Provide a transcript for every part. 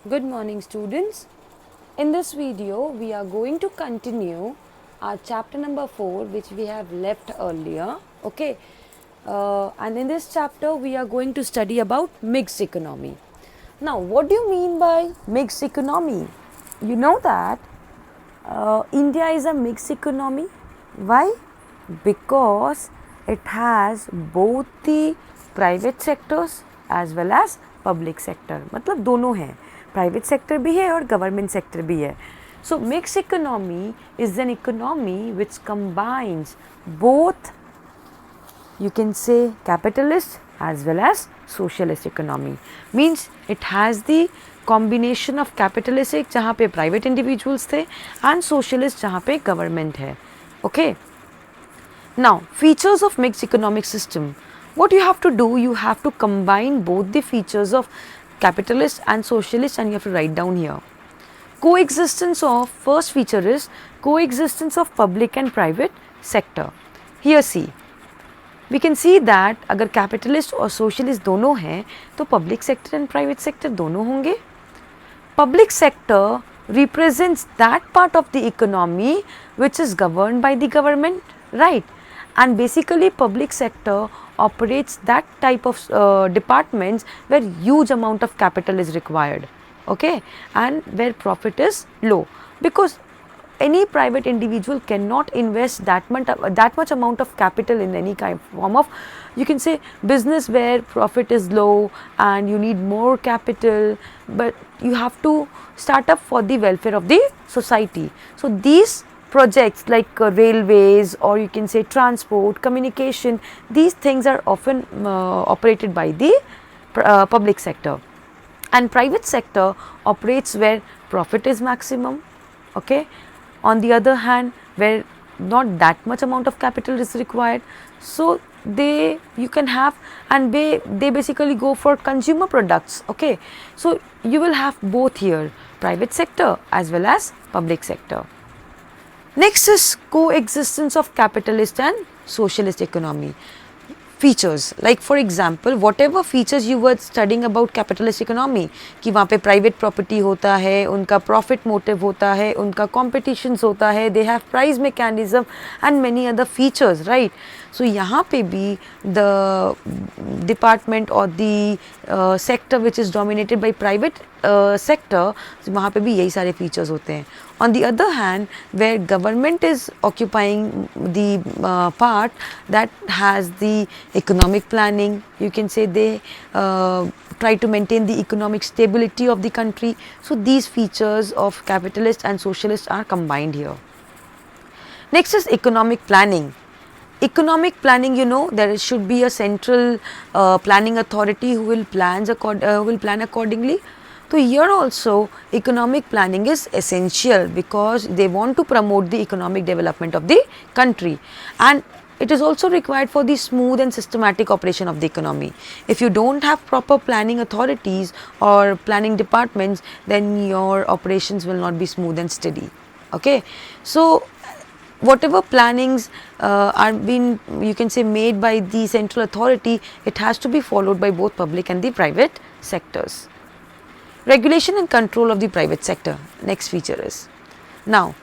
Good morning, students. In this video, we are going to continue our chapter number 4, which we have left earlier. Okay, and in this chapter, we are going to study about mixed economy. Now, what do you mean by mixed economy? You know that India is a mixed economy. Why? Because it has both the private sectors as well as public sector. मतलब दोनों हैं, private sector भी है और government sector भी है. So mixed economy is an economy which combines both, you can say, capitalist as well as socialist economy. Means it has the combination of capitalistic जहाँ पे private individuals थे and socialist जहाँ पे government है. Okay. Now, features of mixed economic system. What you have to do, you have to combine both the features of capitalist and socialist, and you have to write down here. Coexistence of, first feature is coexistence of public and private sector. Here see, we can see that अगर capitalist और socialist दोनों हैं तो public sector and private sector दोनों होंगे. Public sector represents that part of the economy which is governed by the government, right? And basically public sector operates that type of departments where huge amount of capital is required, okay, and where profit is low, because any private individual cannot invest that much amount of capital in any kind of form of, you can say, business where profit is low and you need more capital, but you have to start up for the welfare of the society. So these projects like railways, or you can say transport, communication, these things are often operated by the public sector, and private sector operates where profit is maximum, okay. On the other hand, where not that much amount of capital is required, so you can have, and they basically go for consumer products, okay. So you will have both here, private sector as well as public sector. Next is coexistence of capitalist and socialist economy. Features, like for example, whatever features you were studying about capitalist economy, कि वहाँ पे private property होता है, उनका profit motive होता है, उनका competitions होता है, they have price mechanism and many other features, right? So यहाँ पे भी the department or the sector which is dominated by private sector, वहाँ पे भी यही सारे features होते हैं. On the other hand, where government is occupying the part that has the economic planning, you can say they try to maintain the economic stability of the country. So these features of capitalist and socialist are combined here. Next is economic planning. Economic planning, you know, there should be a central planning authority who will plan accordingly. So here also economic planning is essential because they want to promote the economic development of the country, and it is also required for the smooth and systematic operation of the economy. If you don't have proper planning authorities or planning departments, then your operations will not be smooth and steady, okay. So whatever plannings are being, you can say, made by the central authority, it has to be followed by both public and the private sectors. Regulation and control of the private sector, next feature is, now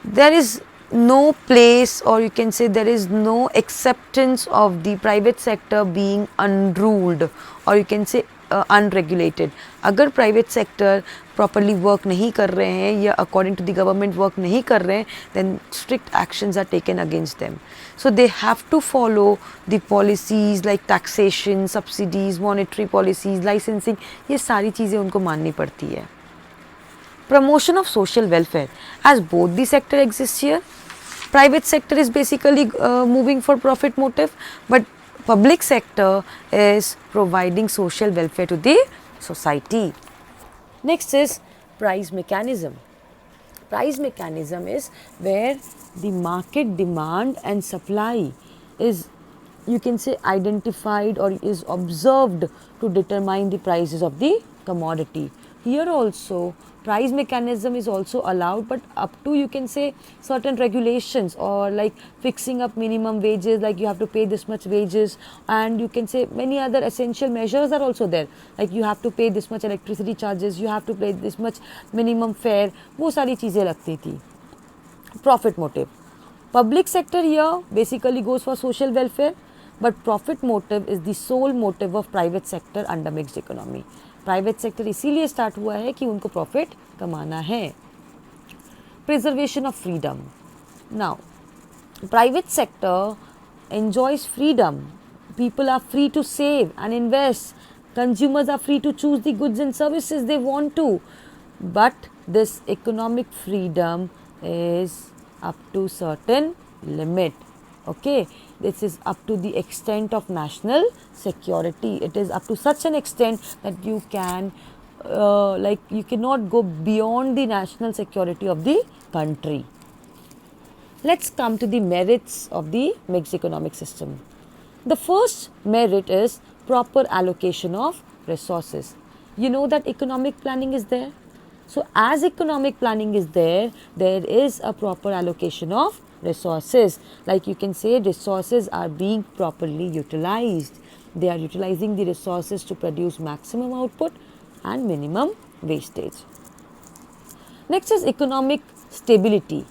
there is no place, or you can say there is no acceptance of the private sector being unruled, or you can say unregulated. अगर private sector properly work नहीं कर रहे हैं या according to the government work नहीं कर रहे हैं, then strict actions are taken against them. So they have to follow the policies like taxation, subsidies, monetary policies, licensing, ये सारी चीज़ें उनको माननी पड़ती है. Promotion of social welfare, as both the sector exists here. Private sector is basically moving for profit motive, but public sector is providing social welfare to the society. Next is price mechanism. Price mechanism is where the market demand and supply is, you can say, identified or is observed to determine the prices of the commodity. Here also price mechanism is also allowed, but up to, you can say, certain regulations, or like fixing up minimum wages, like you have to pay this much wages, and you can say many other essential measures are also there, like you have to pay this much electricity charges, you have to pay this much minimum fare, वो सारी चीज़ें लगती थी. Profit motive. Public sector here basically goes for social welfare, but profit motive is the sole motive of private sector under mixed economy. Private sector इसीलिए start हुआ है कि उनको profit कमाना है. Preservation of freedom. Now, private sector enjoys freedom. People are free to save and invest. Consumers are free to choose the goods and services they want to. But this economic freedom is up to certain limit. Okay, this is up to the extent of national security. It is up to such an extent that you can you cannot go beyond the national security of the country. Let's come to the merits of the mixed economic system. The first merit is proper allocation of resources. You know that economic planning is there. So as economic planning is there is a proper allocation of resources. Like you can say, resources are being properly utilized. They are utilizing the resources to produce maximum output and minimum wastage. Next is economic stability.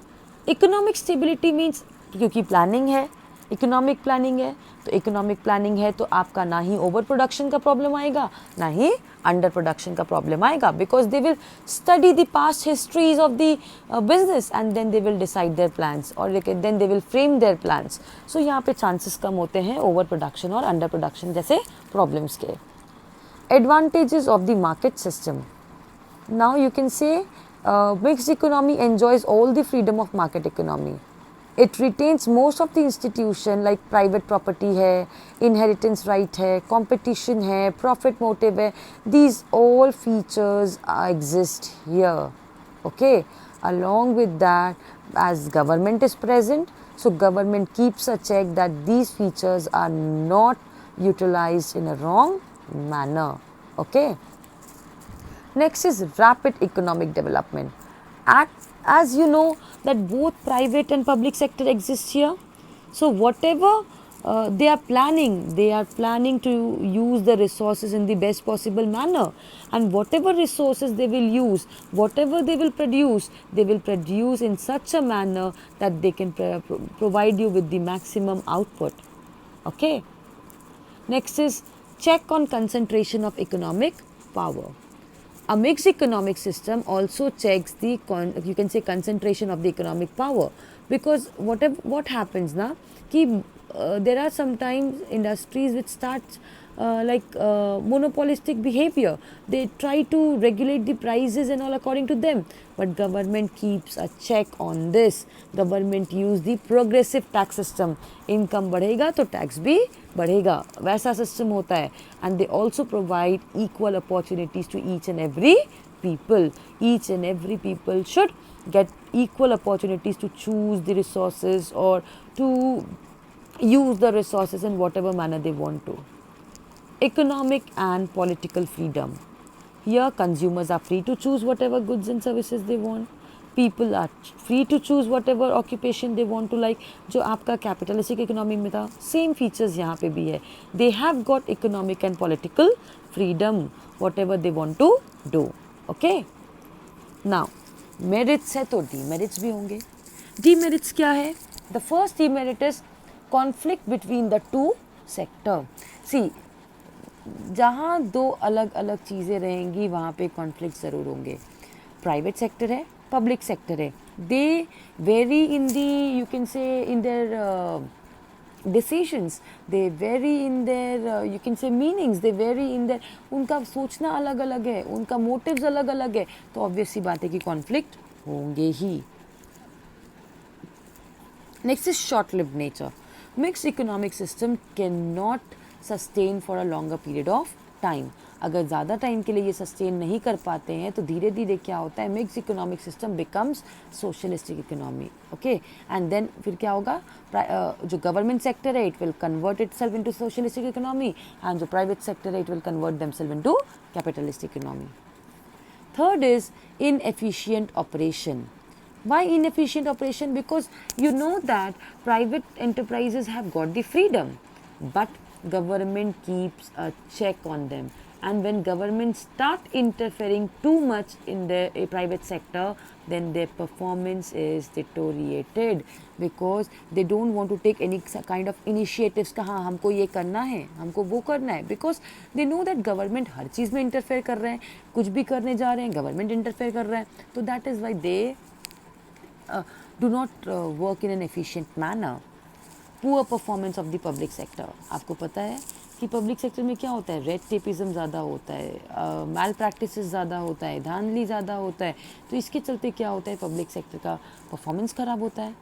Economic stability means, क्योंकि planning है, economic planning है, तो economic planning है तो आपका ना ही over production का प्रॉब्लम आएगा, ना ही अंडर प्रोडक्शन का प्रॉब्लम आएगा, because they will study the past histories of the business and then they will decide their plans, और then they will frame their plans. So यहाँ पे चांसेस कम होते हैं ओवर प्रोडक्शन और अंडर प्रोडक्शन जैसे प्रॉब्लम्स के. Advantages of the market system. Now you can से mixed economy enjoys all the freedom of market economy. It retains most of the institution like private property है, inheritance right है, competition है, profit motive है. These all features exist here. Okay. Along with that, as government is present, so government keeps a check that these features are not utilized in a wrong manner. Okay. Next is rapid economic development. As you know that both private and public sector exist here. So whatever they are planning to use the resources in the best possible manner, and whatever resources they will use, whatever they will produce in such a manner that they can provide you with the maximum output. Okay. Next is check on concentration of economic power. A mixed economic system also checks the concentration of the economic power, because what happens now, there are sometimes industries which start monopolistic behavior. They try to regulate the prices and all according to them, but government keeps a check on this. Government use the progressive tax system. Income बढ़ेगा तो tax भी बढ़ेगा, वैसा system होता है. And they also provide equal opportunities to each and every people. Each and every people should get equal opportunities to choose the resources or to use the resources in whatever manner they want to. Economic and political freedom. Here consumers are free to choose whatever goods and services they want. People are free to choose whatever occupation they want to, like जो आपका capitalistic economy में था, same features यहाँ पे भी है. They have got economic and political freedom, whatever they want to do. Okay. Now merits है तो demerits भी होंगे. Demerits क्या है? The first demerit is conflict between the two sector. See, जहाँ दो अलग अलग चीज़ें रहेंगी वहाँ पे कॉन्फ्लिक्ट ज़रूर होंगे. प्राइवेट सेक्टर है, पब्लिक सेक्टर है. They vary in the, you can say, in their decisions, they vary in their, you can say, meanings, they vary in their, उनका सोचना अलग अलग है, उनका मोटिव्स अलग अलग है, तो ऑब्वियस सी बात है कि कॉन्फ्लिक्ट होंगे ही. Next is short lived nature. Mixed economic system can not sustain for a longer period of time. अगर ज़्यादा टाइम के लिए ये सस्टेन नहीं कर पाते हैं तो धीरे धीरे क्या होता है, mixed economic system becomes socialistic economy. Okay. And then फिर क्या होगा, जो गवर्नमेंट सेक्टर है it will convert itself into socialistic economy, and जो प्राइवेट सेक्टर है it will convert themselves into capitalistic economy. Third is inefficient operation. Why inefficient operation? Because you know that private enterprises have got the freedom, but government keeps a check on them. And when governments start interfering too much in the private sector, then their performance is deteriorated, because they don't want to take any kind of initiatives कि हाँ हमको ये करना है, हमको वो करना है, because they know that government हर चीज़ में interfere कर रहे हैं, कुछ भी करने जा रहे हैं government interfere कर रहा है. तो that is why they do not work in an efficient manner. Poor performance of the public sector. आपको पता है कि पब्लिक सेक्टर में क्या होता है, रेड टेपिज्म ज़्यादा होता है, मैल प्रैक्टिसेस ज़्यादा होता है, धांधली ज़्यादा होता है. तो इसके चलते क्या होता है, पब्लिक सेक्टर का परफॉर्मेंस ख़राब होता है,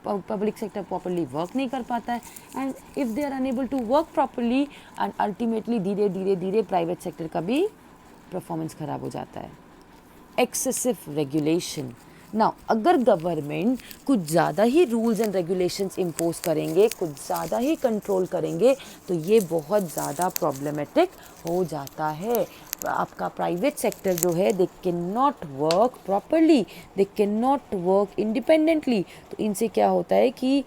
पब्लिक सेक्टर प्रॉपरली वर्क नहीं कर पाता है. And if they are unable to work properly, and ultimately धीरे धीरे धीरे प्राइवेट सेक्टर का भी परफॉर्मेंस ख़राब हो जाता है. Excessive regulation. नाउ अगर गवर्नमेंट कुछ ज़्यादा ही रूल्स एंड रेगुलेशंस इम्पोज करेंगे, कुछ ज़्यादा ही कंट्रोल करेंगे, तो ये बहुत ज़्यादा प्रॉब्लमेटिक हो जाता है. आपका प्राइवेट सेक्टर जो है, they can not work properly, they can not work independently. तो इनसे क्या होता है कि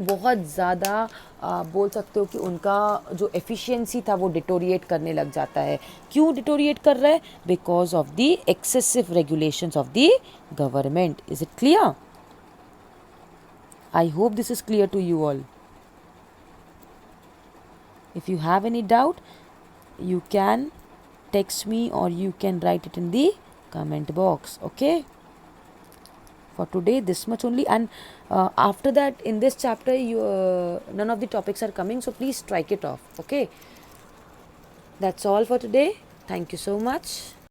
बहुत ज़्यादा बोल सकते हो कि उनका जो एफिशिएंसी था वो डिटोरिएट करने लग जाता है. क्यों डिटोरिएट कर रहा है? Because of the excessive regulations of the government. Is it clear? I hope this is clear to you all. If you have any doubt, you can text me or you can write it in the comment box. Okay, for today this much only, and after that in this chapter none of the topics are coming, so please strike it off. Okay, that's all for today. Thank you so much.